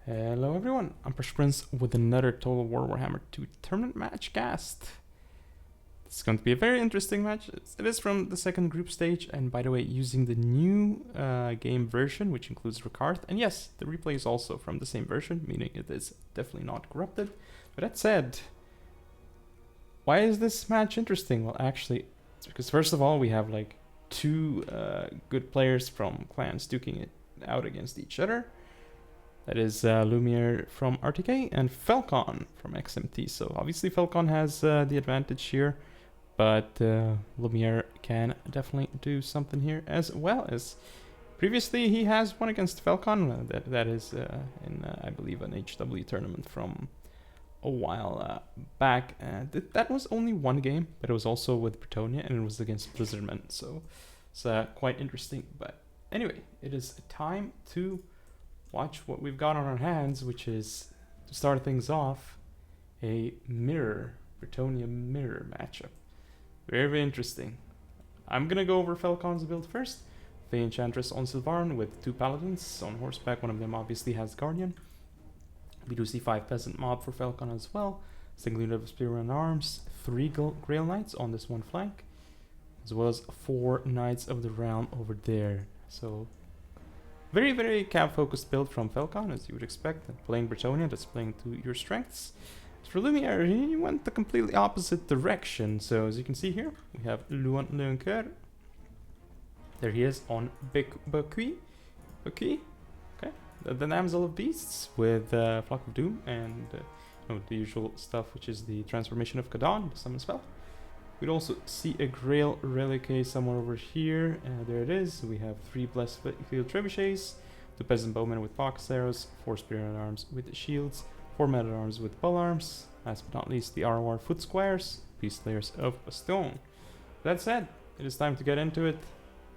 Hello everyone, I'm PrussianPrince with another Total War Warhammer 2 tournament match cast. It's going to be a very interesting match. It is from the second group stage, and by the way, using the new game version, which includes Ricard. And yes, the replay is also from the same version, meaning it is definitely not corrupted. But that said, why is this match interesting? Well, actually, it's because first of all, we have like two good players from clans duking it out against each other. That is Lumiere from RTK and Felkon from XMT. So obviously Felkon has the advantage here, but Lumiere can definitely do something here as well. As previously he has won against Felkon. That is in I believe an HW tournament from a while back. That was only one game, but it was also with Bretonia and it was against Blizzardmen. So it's quite interesting. But anyway, it is time to watch what we've got on our hands, which is, to start things off, a mirror, Bretonia mirror matchup. Very, very interesting. I'm gonna go over Felkon's build first. Fey Enchantress on Sylvarin with 2 Paladins on horseback. One of them obviously has Guardian. We do see 5 Peasant Mob for Felkon as well. Single unit of Spearman Arms, 3 Grail Knights on this one flank, as well as 4 Knights of the Realm over there. So very, very cav-focused build from Felkon, as you would expect. Playing Bretonia, that's playing to your strengths. As for Lumiere, he went the completely opposite direction. So as you can see here, we have Luan Leoncoeur. There he is on Bakui. Okay. The Damsel of Beasts with Flock of Doom and the usual stuff, which is the transformation of Kadon, the summon spell. We'd also see a Grail Reliquary somewhere over here. There it is. We have 3 Blessed Field Trebuchets, 2 Peasant Bowmen with Pox Arrows, 4 Spear Arms with Shields, 4 Men at Arms with Pole Arms, last but not least the Arwar Foot Squires, Beast Layers of Stone. That said, it is time to get into it.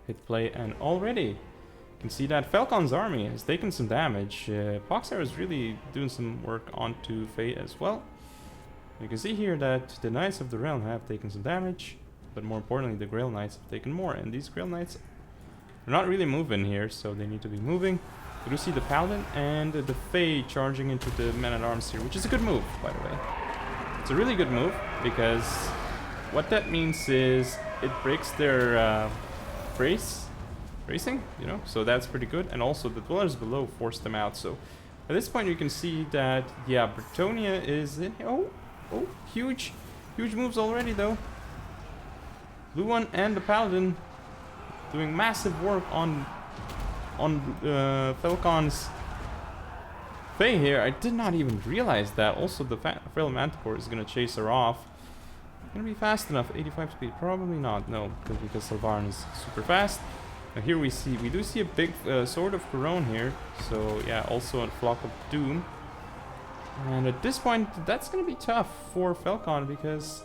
Hit play, and already you can see that Felkon's army has taken some damage. Pox Arrow is really doing some work onto Fey as well. You can see here that the Knights of the Realm have taken some damage, but more importantly the Grail Knights have taken more, and these Grail Knights are not really moving here, so they need to be moving. We do see the Paladin and the Fey charging into the Men-at-Arms here, which is a good move, by the way. It's a really good move, because what that means is it breaks their bracing, you know, so that's pretty good, and also the Dwellers below force them out. So at this point you can see that, yeah, Bretonia is in... Oh, huge moves already though. Luan and the Paladin doing massive work on Felkon's Fey here. I did not even realize that. Also, the Frail Manticore is gonna chase her off. Gonna be fast enough? 85 speed? Probably not. No, because Sylvarin is super fast. Now here we do see a big Sword of Couronne here. So yeah, also a Flock of Doom. And at this point, that's going to be tough for Felkon because,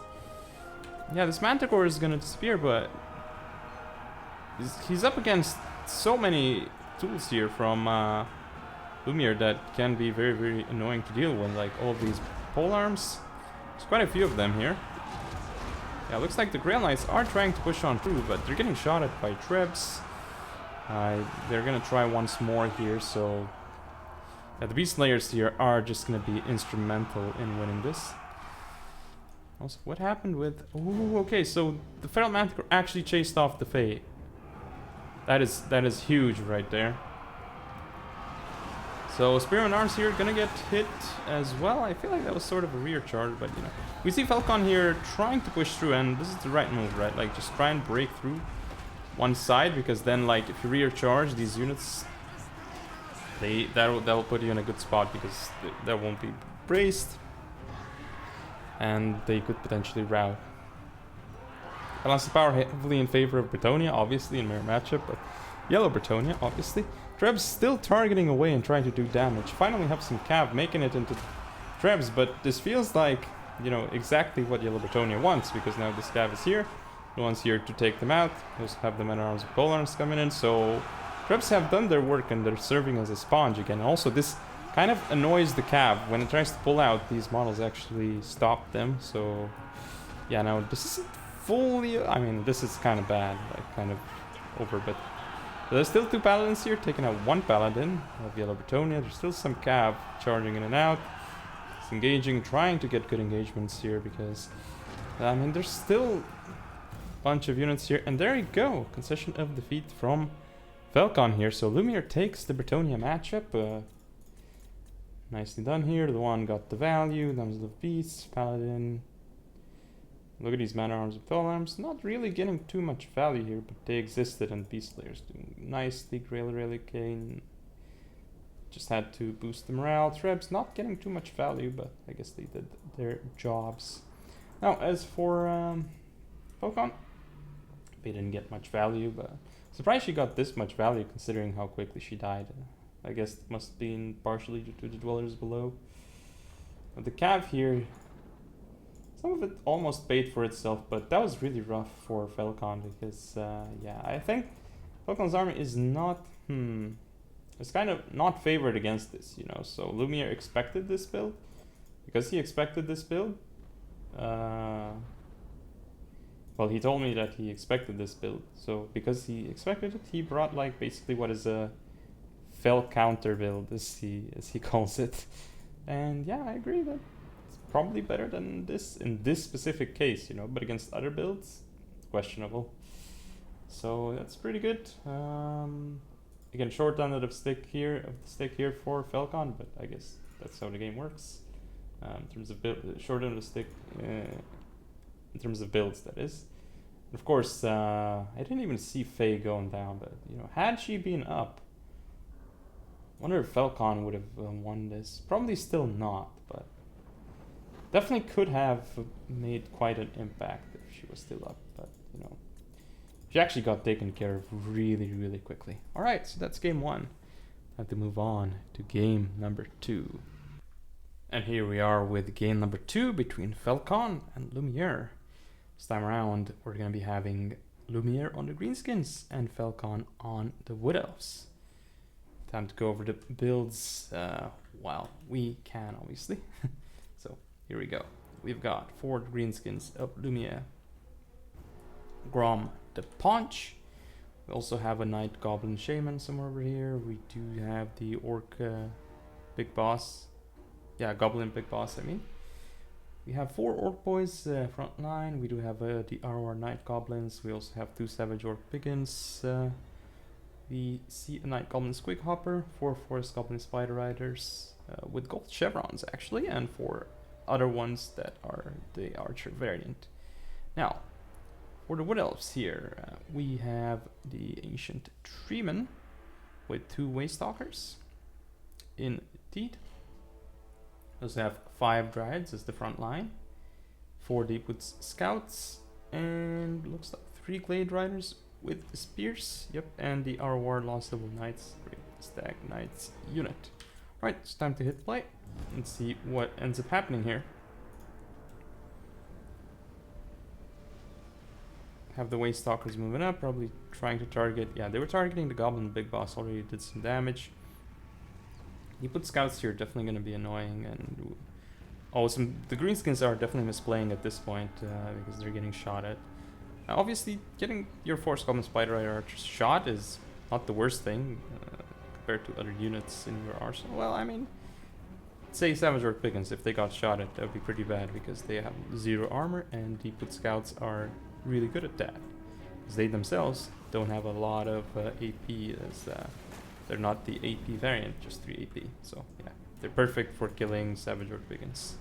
yeah, this Manticore is going to disappear, but he's up against so many tools here from Lumiere that can be very, very annoying to deal with, like all of these pole arms. There's quite a few of them here. Yeah, looks like the Grail Knights are trying to push on through, but they're getting shot at by Trebs. They're going to try once more here, so... yeah, the Beast Layers here are just going to be instrumental in winning this. Also, what happened with... oh, okay, so the Feral Manticore actually chased off the Fey. That is huge right there. So Spearman Arms here going to get hit as well. I feel like that was sort of a rear charge, but you know. We see Felkon here trying to push through, and this is the right move, right? Like, just try and break through one side, because then, like, if you rear charge these units... that'll put you in a good spot, because they won't be braced and they could potentially rout. Balance of power heavily in favor of Bretonia, obviously in mirror matchup, but yellow Bretonia, obviously. Trebs still targeting away and trying to do damage. Finally have some cav making it into Trebs, but this feels like, you know, exactly what yellow Bretonia wants, because now this cav is here. No one's here to take them out. We also have the Men-at-Arms with Pole Arms coming in, so Trebs have done their work and they're serving as a sponge again. Also, this kind of annoys the cav. When it tries to pull out, these models actually stop them. So, yeah, now this isn't fully... I mean, this is kind of bad, like kind of over, but There's still 2 paladins here, taking out 1 paladin of Yellow Bretonia. There's still some cav charging in and out. It's engaging, trying to get good engagements here because, I mean, there's still a bunch of units here. And there you go, concession of defeat from Felkon here. So Lumiere takes the Bretonia matchup. Nicely done here. The one got the value. Thumbs of Beasts, Paladin. Look at these mana arms and fell arms. Not really getting too much value here, but they existed, and Beast Slayers doing nicely. Grail Kane just had to boost the morale. Trebs not getting too much value, but I guess they did their jobs. Now, as for Felkon, they didn't get much value, but surprised she got this much value considering how quickly she died. I guess it must have been partially due to the dwellers below. But the cav here, some of it almost paid for itself, but that was really rough for Felkon because, yeah, I think Felkon's army is not, it's kind of not favored against this, you know. So Lumiere expected this build. Because he expected this build, well, he told me that he expected this build. So because he expected it, he brought like basically what is a Fel counter build, as he calls it. And yeah, I agree that probably better than this in this specific case, you know, but against other builds, it's questionable. So that's pretty good. Again, short end of the stick here for Felkon, but I guess that's how the game works. In terms of short end of the stick, in terms of builds, that is. And of course, I didn't even see Faye going down, but you know, had she been up, I wonder if Felkon would have won this. Probably still not, but definitely could have made quite an impact if she was still up, but you know, she actually got taken care of really, really quickly. Alright, so that's game 1. Have to move on to game number 2. And here we are with game number 2 between Felkon and Lumiere. This time around, we're going to be having Lumiere on the greenskins and Felkon on the wood elves. Time to go over the builds while we can, obviously. So here we go. We've got 4 greenskins of Lumiere. Grom the Paunch. We also have a Night Goblin Shaman somewhere over here. We do have the Orc Big Boss. Yeah, Goblin Big Boss, I mean. We have 4 Orc Boys front line. We do have the ROR Night Goblins. We also have 2 Savage Orc Piggins. We see a Night Goblin Squig Hopper, 4 Forest Goblin Spider Riders with gold chevrons actually, and 4 other ones that are the Archer variant. Now, for the Wood Elves here, we have the Ancient Treeman with 2 Waystalkers. Indeed. We also have 5 Dryads as the front line, 4 Deepwoods Scouts, and looks like 3 Glade Riders with spears, yep, and the ROR Lost Level Knights, Great Stag Knights unit. Alright, it's time to hit play and see what ends up happening here. Have the Waystalkers moving up, probably trying to target, yeah, they were targeting the Goblin Big Boss, already did some damage. You put Scouts here, definitely going to be annoying, and the greenskins are definitely misplaying at this point because they're getting shot at. Obviously, getting your Forest Goblin Spider Rider Archer shot is not the worst thing compared to other units in your arsenal. Well, I mean, say Savage Orc Piggins, if they got shot at, that would be pretty bad because they have 0 armor, and Deepwood Scouts are really good at that. Because they themselves don't have a lot of AP, as they're not the AP variant, just 3 AP. So, yeah, they're perfect for killing Savage Orc Piggins.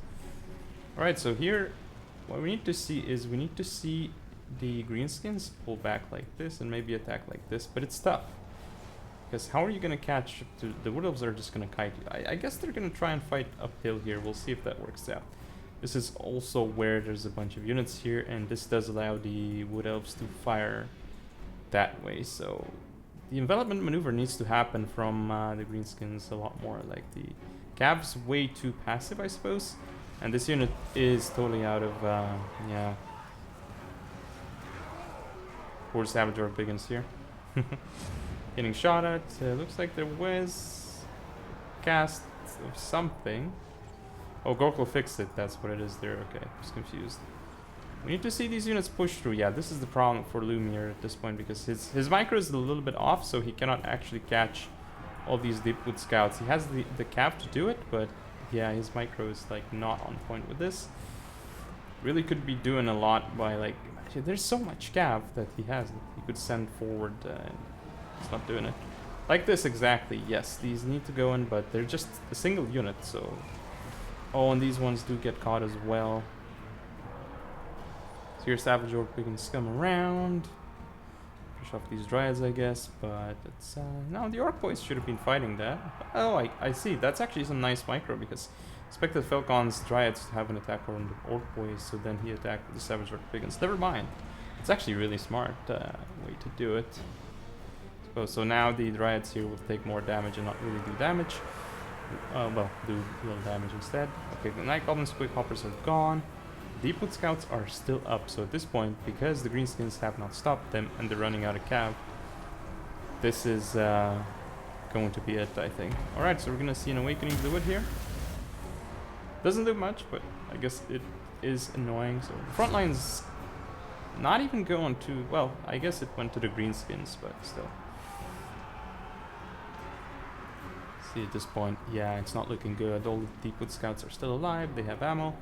Alright, so here, what we need to see is the greenskins pull back like this and maybe attack like this, but it's tough because how are you gonna catch the Wood Elves? Are just gonna kite you. I guess they're gonna try and fight uphill here. We'll see if that works out. This is also where there's a bunch of units here, and this does allow the Wood Elves to fire that way, so the envelopment maneuver needs to happen from the greenskins a lot more. Like, the Cav's way too passive, I suppose, and this unit is totally out of yeah. Poor Savage Orc Piggins here. Getting shot at. Looks like there was cast of something. Oh, Gorkle fixed it. That's what it is there. Okay, I was confused. We need to see these units push through. Yeah, this is the problem for Lumiere at this point, because his micro is a little bit off, so he cannot actually catch all these Deepwood Scouts. He has the cap to do it, but yeah, his micro is like not on point with this. Really could be doing a lot by like, there's so much cav that he has that he could send forward. He's not doing it. Like this exactly, yes, these need to go in, but they're just a single unit, so... Oh, and these ones do get caught as well. So your Savage Orc can scum around. Push off these Dryads, I guess, but it's... no, the Orc Boys should have been fighting that. Oh, I see, that's actually some nice micro, because expected Felkon's Dryads to have an attack on the Orc Boys, so then he attacked the Savage Orc Piggins. Never mind. It's actually a really smart way to do it. So now the Dryads here will take more damage and not really do damage. Well, do a little damage instead. Okay, the Night Goblins, Quick Hoppers are gone. Deepwood Scouts are still up, so at this point, because the Greenskins have not stopped them and they're running out of cav, this is going to be it, I think. Alright, so we're gonna see an Awakening of the Wood here. Doesn't do much, but I guess it is annoying. So the front line's not even going to... Well, I guess it went to the Greenskins, but still. See, at this point, yeah, it's not looking good. All the Deepwood Scouts are still alive. They have ammo.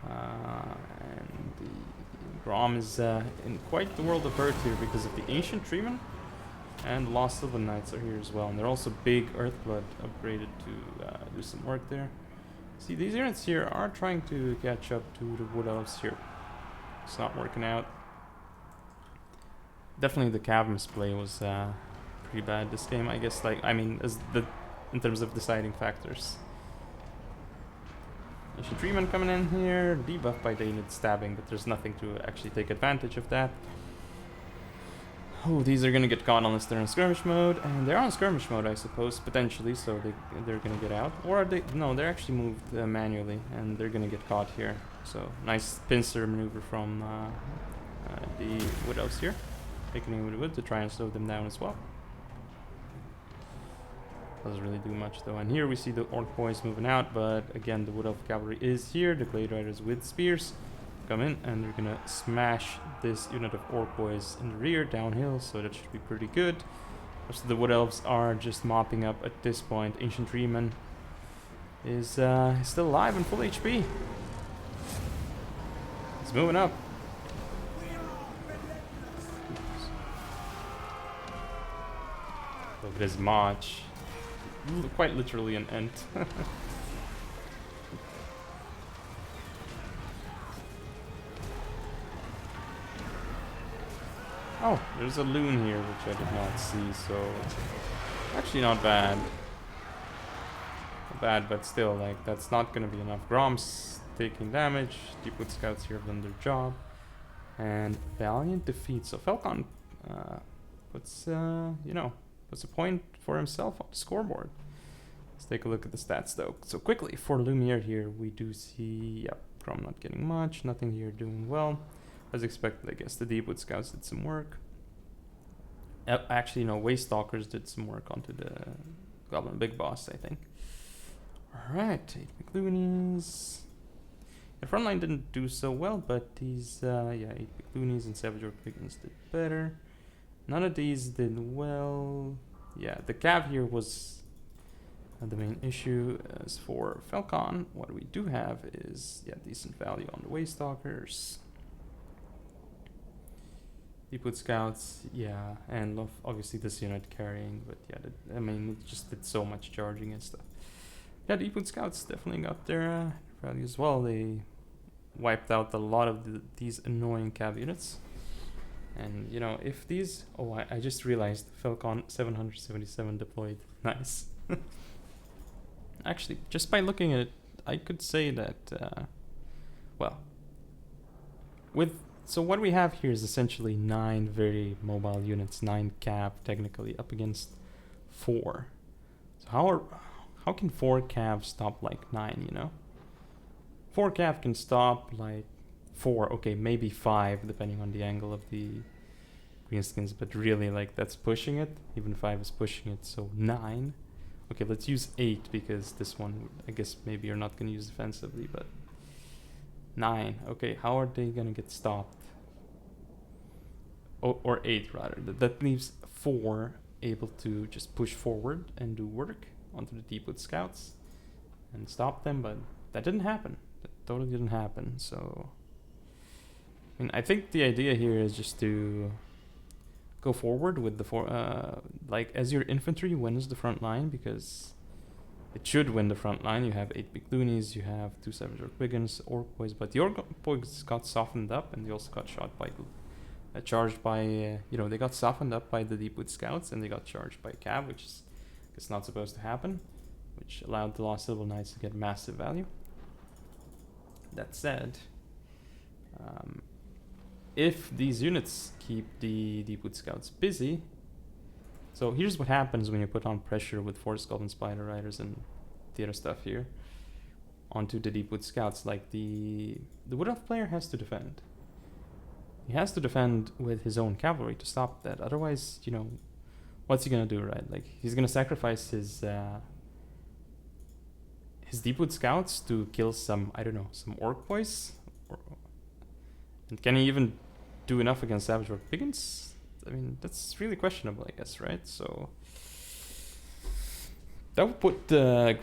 And the Grom is in quite the world of hurt here because of the Ancient Treeman. And the Lost Sylvan Knights are here as well. And they're also big Earthblood upgraded to do some work there. See, these units here are trying to catch up to the Wood Elves here. It's not working out. Definitely the cav misplay was pretty bad this game, I guess. Like, I mean, in terms of deciding factors. Ancient Treeman coming in here, debuff by Dainid stabbing, but there's nothing to actually take advantage of that. Oh, these are gonna get caught unless they're in skirmish mode, and they're on skirmish mode, I suppose, potentially, so they're gonna get out. Or are they? No, they're actually moved manually, and they're gonna get caught here. So nice pincer maneuver from the Wood Elves here, taking with the wood to try and slow them down as well. Doesn't really do much though. And here we see the Orc Boys moving out, but again the Wood Elf Cavalry is here. The Glade Riders with spears come in, and they're gonna smash this unit of Orc Boys in the rear downhill, so that should be pretty good. Most of the Wood Elves are just mopping up at this point. Ancient Treeman is still alive and full HP. He's moving up. Look at his march. Quite literally an ant. Oh, there's a loon here, which I did not see, so... Actually not bad. Not bad, but still, like, that's not gonna be enough. Grom's taking damage, Deepwood Scouts here have done their job. And valiant defeat. So Felkon puts, you know, puts a point for himself on the scoreboard. Let's take a look at the stats, though. So quickly, for Lumiere here, we do see, yep, Grom not getting much, nothing here doing well. As expected, I guess. The Deepwood Scouts did some work. Actually, no, Waystalkers did some work onto the Goblin Big Boss, I think. Alright, 8 McLoonies. The front line didn't do so well, but these, yeah, 8 McLoonies and Savage Orc Piggins did better. None of these did well. Yeah, the cav here was the main issue. As for Felkon, what we do have is, yeah, decent value on the Waystalkers. Deepwood Scouts, yeah, and love obviously this unit carrying, but yeah, I mean, it just did so much charging and stuff. Yeah, Deepwood Scouts definitely got their value as well. They wiped out a lot of these annoying cav units. And, you know, if these... Oh, I just realized Felkon 777 deployed. Nice. Actually, just by looking at it, I could say that, well, so what we have here is essentially 9 very mobile units, 9 cav technically, up against 4. So how can 4 cav stop like 9, you know? 4 cav can stop like 4, okay, maybe 5, depending on the angle of the Greenskins, but really, like, that's pushing it. Even 5 is pushing it, so 9. Okay, let's use 8, because this one, I guess maybe you're not going to use defensively, but 9. Okay, how are they gonna get stopped? Oh, or 8 rather. That leaves 4 able to just push forward and do work onto the Deepwood Scouts and stop them, but that didn't happen. That totally didn't happen. So, I mean, I think the idea here is just to go forward with the like as your infantry wins the front line, because it should win the front line. You have 8 big loonies, you have 2 savage orc brigands, orc boys, but the orc boys got softened up, and they also got shot by charged by you know, they got softened up by the Deepwood Scouts, and they got charged by Cav, which is it's not supposed to happen, which allowed the Lost Silver Knights to get massive value. That said, if these units keep the Deepwood Scouts busy, so here's what happens when you put on pressure with Forest Goblin Spider Riders and the other stuff here onto the Deepwood Scouts. Like the Wood Elf player has to defend. He has to defend with his own cavalry to stop that. Otherwise, you know, what's he gonna do, right? Like, he's gonna sacrifice his Deepwood Scouts to kill some, I don't know, some orc boys? And can he even do enough against Savage Orc Brigands? I mean, that's really questionable, I guess, right? So that would put the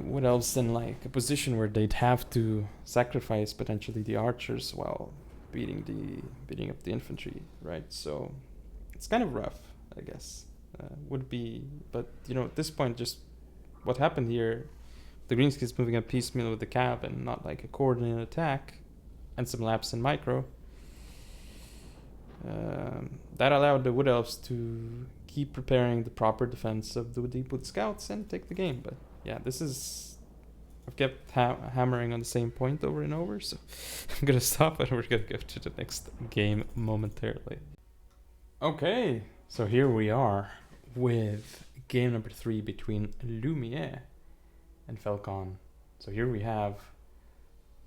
Wood Elves in like a position where they'd have to sacrifice potentially the archers while beating up the infantry, right? So it's kind of rough, I guess. Would be, but you know, at this point, just what happened here, the Greenskins moving up piecemeal with the Cav and not like a coordinated attack, and some lapse in micro. That allowed the Wood Elves to keep preparing the proper defense of the Deepwood Scouts and take the game. But yeah, this is, I've kept hammering on the same point over and over, so I'm gonna stop and we're gonna go to the next game momentarily. Okay, so here we are with game number 3 between Lumiere and Felkon. So here we have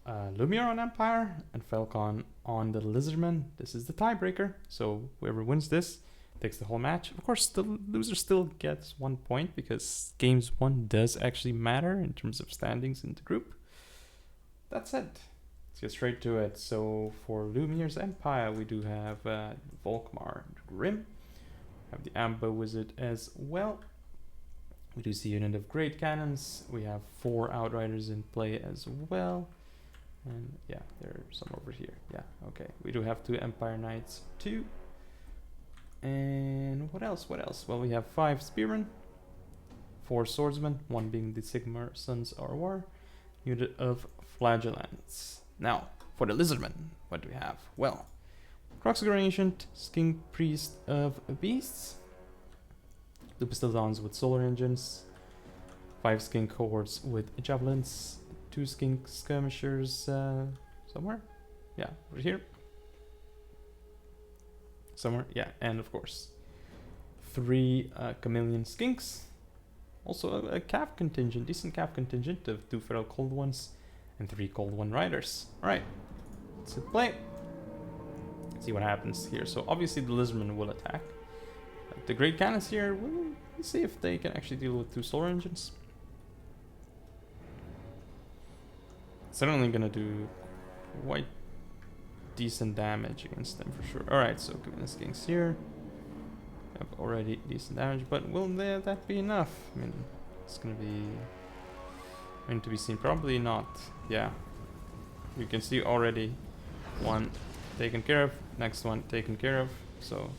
Lumiere on Empire and Felkon on the Lizardman. This is the tiebreaker, so whoever wins this takes the whole match. Of course, the loser still gets 1 point because games 1 does actually matter in terms of standings in the group. That's it. Let's get straight to it. So for Lumiere's Empire, we do have Volkmar Grim. We have the Amber Wizard as well. We do see a unit of Great Cannons. We have 4 Outriders in play as well. And yeah, they're somewhere over here. Yeah, okay. We do have 2 Empire Knights too. And what else? Well, we have 5 Spearmen, 4 Swordsmen, 1 being the Sigmar Sons Arwar, unit of Flagellants. Now, for the Lizardmen, what do we have? Well, Croxigor Ancient, Skink Priest of Beasts, Lupistodons with Solar Engines, 5 Skink Cohorts with Javelins, 2 Skink Skirmishers somewhere? Yeah, over here. Somewhere, yeah, and of course 3 Chameleon Skinks, also a Cav contingent, decent Cav contingent of 2 Feral Cold Ones and 3 Cold One Riders. Alright, let's hit play, see what happens here. So obviously the Lizardmen will attack. The Great Cannons here, we'll see if they can actually deal with 2 Solar Engines. Certainly gonna do quite decent damage against them for sure. Alright, so Chameleon Skinks here have already decent damage, but will that be enough? I mean, it's gonna be seen. Probably not. Yeah, you can see already 1 taken care of, next one taken care of. So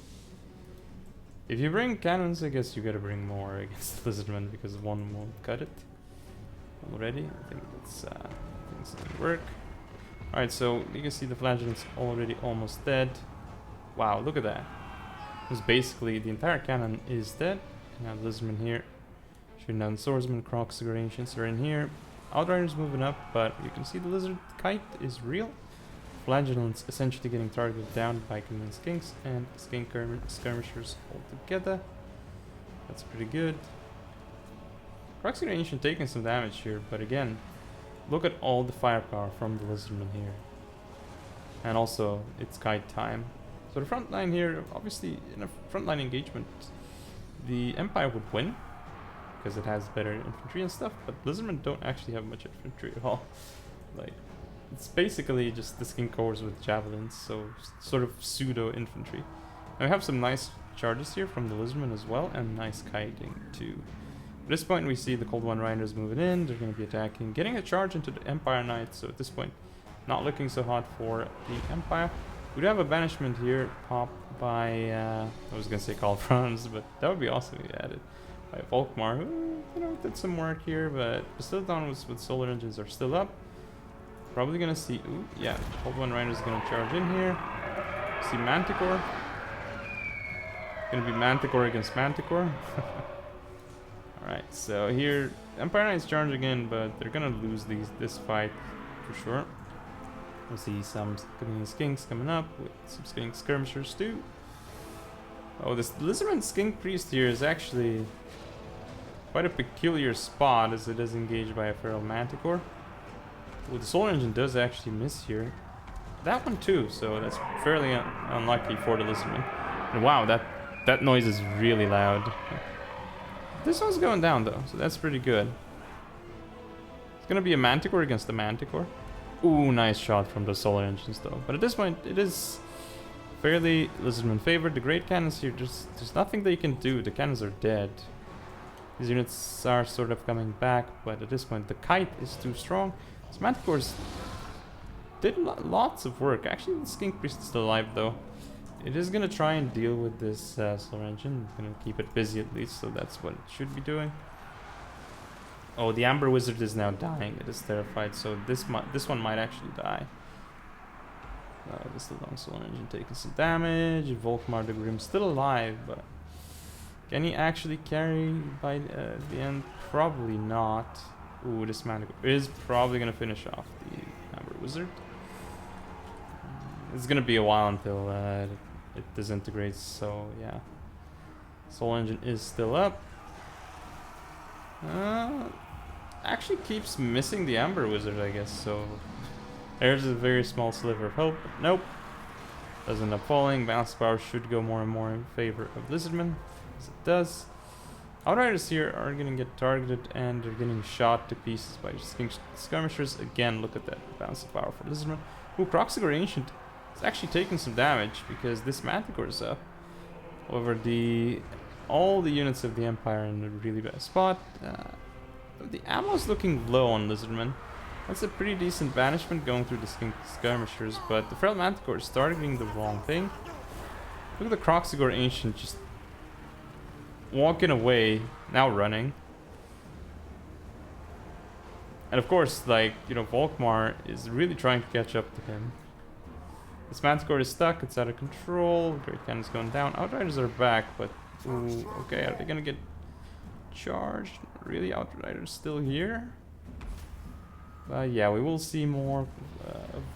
if you bring cannons, I guess you gotta bring more against the Lizardmen because 1 won't cut it already. I think that's things gonna work. Alright, so you can see the Flagellant's already almost dead. Wow, look at that. Because basically the entire cannon is dead. Now the Lizardmen here shooting down the Swordsman, Crocs, the Ancients are in here. Outriders moving up, but you can see the Lizard Kite is real. Flagellants essentially getting targeted down by Chameleon Skinks and Skink Skirmishers all together. That's pretty good. Crocs, the Ancient taking some damage here, but again, look at all the firepower from the Lizardman here. And also, it's kite time. So the front line here, obviously, in a frontline engagement, the Empire would win, because it has better infantry and stuff, but Lizardmen don't actually have much infantry at all. Like, It's basically just the skin cores with javelins, so sort of pseudo infantry. And we have some nice charges here from the Lizardmen as well, and nice kiting too. At this point we see the Cold One Riders moving in, they're going to be attacking, getting a charge into the Empire Knights, so at this point not looking so hot for the Empire. We do have a banishment here popped by, I was going to say Karl Franz, but that would be awesome if we added by Volkmar, who, you know, did some work here, but Bastildon with solar engines are still up. Probably gonna see, ooh, yeah, Cold One Rider is gonna charge in here. See Manticore. Gonna be Manticore against Manticore. Alright, so here, Empire Knights charge again, but they're gonna lose this fight for sure. We'll see some skinks coming up with some skink skirmishers too. Oh, this Lizardman Skink Priest here is actually quite a peculiar spot as it is engaged by a Feral Manticore. Well, the solar engine does actually miss here. That one too, so that's fairly unlucky for the Lizardman. And wow, that noise is really loud. This one's going down though, so that's pretty good. It's gonna be a Manticore against the Manticore. Ooh, nice shot from the solar engines though. But at this point, it is fairly Lizardman favored. The great cannons here, there's nothing they can do. The cannons are dead. These units are sort of coming back, but at this point the kite is too strong. So Manticores did lots of work. Actually, the Skink Priest is still alive though. It is gonna try and deal with this solar engine. Gonna keep it busy at least, so that's what it should be doing. Oh, the Amber Wizard is now dying. It is terrified, so this one might actually die. This long solar engine taking some damage. Volkmar the Grim still alive, but can he actually carry by the end? Probably not. Ooh, this man is probably gonna finish off the Amber Wizard. It's gonna be a while until it disintegrates, so yeah. Soul Engine is still up. Actually keeps missing the Amber Wizard, I guess, so there's a very small sliver of hope. Nope. Does end up falling. Balance power should go more and more in favor of Lizardman, as it does. Outriders here are going to get targeted and they're getting shot to pieces by Skink Skirmishers. Again, look at that balance of power for Lizardman. Ooh, Croxigore Ancient is actually taking some damage because this Manticore is up. However, all the units of the Empire are in a really bad spot. The ammo is looking low on Lizardman. That's a pretty decent banishment going through the Skink Skirmishers, but the Feral Manticore is targeting the wrong thing. Look at the Croxigore Ancient just walking away, now running. And of course, like, you know, Volkmar is really trying to catch up to him. This Manticore is stuck, it's out of control. Great Cannon's going down. Outriders are back, but ooh, okay, are they gonna get charged? Really, Outriders still here? Yeah, we will see more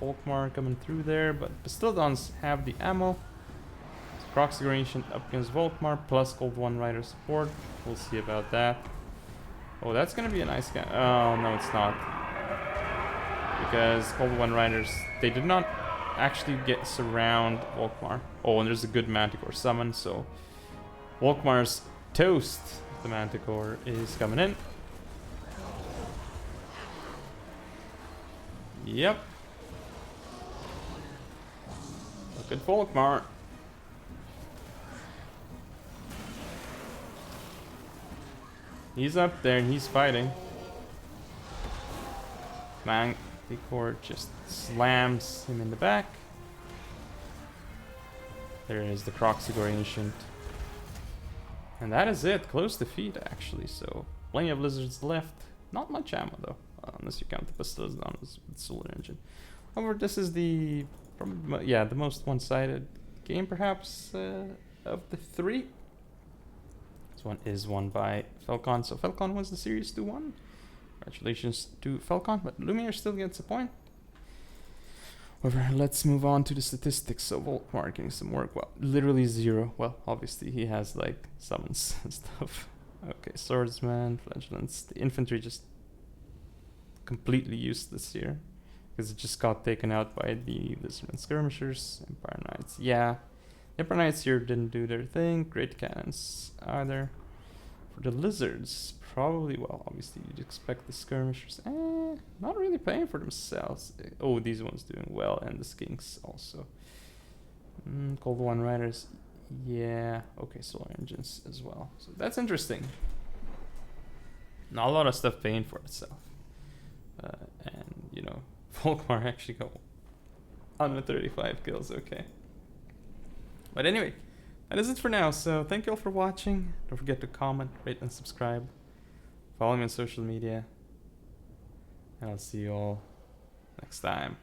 Volkmar coming through there, but Bastildons have the ammo. Croxigore Ancient up against Volkmar, plus Cold One Rider support. We'll see about that. Oh, that's gonna be a nice guy. Oh, no, it's not. Because Cold One Riders, they did not actually surround Volkmar. Oh, and there's a good Manticore summon, so Volkmar's toast. The Manticore is coming in. Yep. Look at Volkmar. He's up there and he's fighting. Manticore just slams him in the back. There is the Croxigore Ancient. And that is it. Close defeat, actually. So, plenty of lizards left. Not much ammo, though. Unless you count the Bastildon with Solar Engine. However, this is the most one-sided game, perhaps, of the three. This one is won by Felkon. So, Felkon wins the series 2-1. Congratulations to Felkon, but Lumiere still gets a point. However, let's move on to the statistics. So Volkmar getting some work. Well, literally 0. Well, obviously he has like summons and stuff. Okay, swordsman, flagellants. The infantry just completely useless here because it just got taken out by the Lizardman skirmishers. Empire Knights, yeah. Empire Knights here didn't do their thing. Great cannons either. For For the lizards, probably, well, obviously you'd expect the skirmishers. Not really paying for themselves. Oh, these ones doing well, and the skinks also. Cold One Riders, yeah. Okay, solar engines as well. So that's interesting. Not a lot of stuff paying for itself. And, you know, Volkmar actually got 135 kills, okay. But anyway, that is it for now. So thank you all for watching. Don't forget to comment, rate, and subscribe. Follow me on social media. And I'll see you all next time.